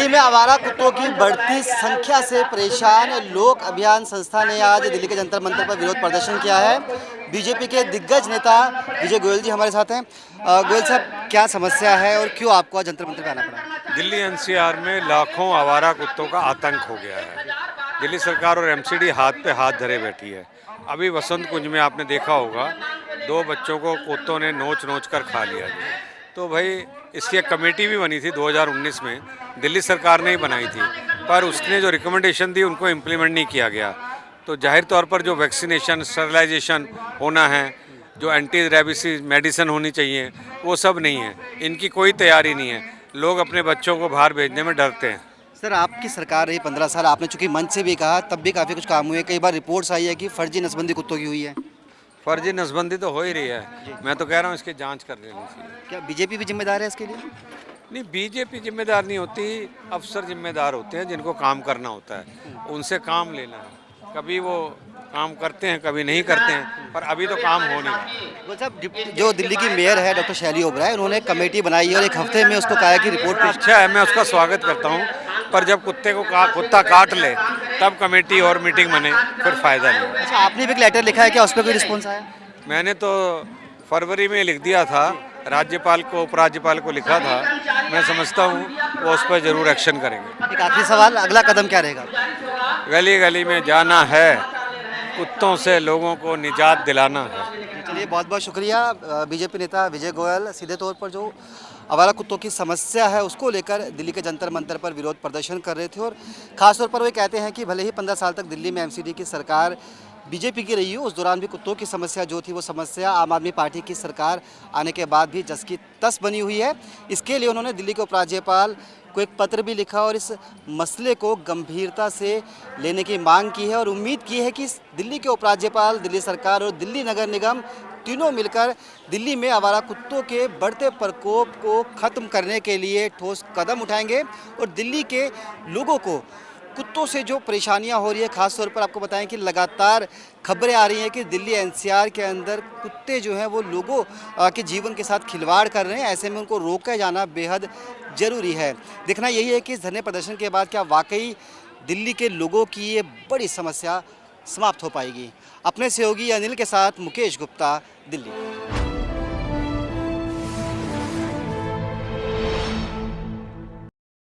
दिल्ली में आवारा कुत्तों की बढ़ती संख्या से परेशान लोक अभियान संस्था ने आज दिल्ली के जंतर मंतर पर विरोध प्रदर्शन किया है। बीजेपी के दिग्गज नेता विजय गोयल जी हमारे साथ हैं। गोयल साहब, क्या समस्या है और क्यों आपको आज जंतर मंतर पे आना पड़ा? दिल्ली एनसीआर में लाखों आवारा कुत्तों का आतंक हो गया है। दिल्ली सरकार और एमसीडी हाथ पे हाथ धरे बैठी है। अभी वसंत कुंज में आपने देखा होगा, 2 बच्चों को कुत्तों ने नोच नोच कर खा लिया जी। तो भाई इसकी एक कमेटी भी बनी थी 2019 में, दिल्ली सरकार ने ही बनाई थी, पर उसने जो रिकमेंडेशन दी उनको इम्प्लीमेंट नहीं किया गया। तो जाहिर तौर पर जो वैक्सीनेशन, स्टरलाइजेशन होना है, जो एंटी रेबीज मेडिसिन होनी चाहिए, वो सब नहीं है। इनकी कोई तैयारी नहीं है। लोग अपने बच्चों को बाहर भेजने में डरते हैं। सर, आपकी सरकार रही 15 साल, आपने चूंकि मंच से भी कहा, तब भी काफ़ी कुछ काम हुए। कई बार रिपोर्ट्स आई है कि फर्जी नसबंदी कुत्तों की हुई है। फर्जी नसबंदी तो हो ही रही है। मैं तो कह रहा हूँ इसकी जांच कर लेनी चाहिए। क्या बीजेपी भी जिम्मेदार है इसके लिए? नहीं, बीजेपी जिम्मेदार नहीं होती, अफसर जिम्मेदार होते हैं जिनको काम करना होता है, उनसे काम लेना है। कभी वो काम करते हैं, कभी नहीं करते हैं, पर अभी तो काम हो नहीं रहा। वो साहब, जो दिल्ली की मेयर है डॉक्टर शैली ओबराय, उन्होंने कमेटी बनाई है और एक हफ्ते में उसको कहा है कि रिपोर्ट पेश। अच्छा है, मैं उसका स्वागत करता हूँ, पर जब कुत्ता काट ले तब कमेटी और मीटिंग बने, फिर फायदा नहीं। अच्छा, आपने भी एक लेटर लिखा है, क्या उस पर कोई रिस्पॉन्स आया? मैंने तो फरवरी में लिख दिया था, राज्यपाल को, उपराज्यपाल को लिखा था। मैं समझता हूँ वो उस पर ज़रूर एक्शन करेंगे। एक आखिरी सवाल, अगला कदम क्या रहेगा? गली गली में जाना है, कुत्तों से लोगों को निजात दिलाना है। चलिए, बहुत बहुत शुक्रिया। बीजेपी नेता विजय गोयल सीधे तौर पर जो आवारा कुत्तों की समस्या है उसको लेकर दिल्ली के जंतर मंतर पर विरोध प्रदर्शन कर रहे थे, और ख़ासतौर पर वे कहते हैं कि भले ही 15 साल तक दिल्ली में एमसीडी की सरकार बीजेपी की रही हो, उस दौरान भी कुत्तों की समस्या जो थी वो समस्या आम आदमी पार्टी की सरकार आने के बाद भी जस की तस बनी हुई है। इसके लिए उन्होंने दिल्ली के उपराज्यपाल को एक पत्र भी लिखा और इस मसले को गंभीरता से लेने की मांग की है, और उम्मीद की है कि दिल्ली के उपराज्यपाल, दिल्ली सरकार और दिल्ली नगर निगम तीनों मिलकर दिल्ली में आवारा कुत्तों के बढ़ते प्रकोप को ख़त्म करने के लिए ठोस कदम उठाएंगे, और दिल्ली के लोगों को कुत्तों से जो परेशानियां हो रही है, ख़ास तौर पर आपको बताएं कि लगातार खबरें आ रही हैं कि दिल्ली एनसीआर के अंदर कुत्ते जो हैं वो लोगों के जीवन के साथ खिलवाड़ कर रहे हैं। ऐसे में उनको रोका जाना बेहद ज़रूरी है। देखना यही है कि इस धरने प्रदर्शन के बाद क्या वाकई दिल्ली के लोगों की ये बड़ी समस्या समाप्त हो पाएगी। अपने सहयोगी अनिल के साथ मुकेश गुप्ता, दिल्ली।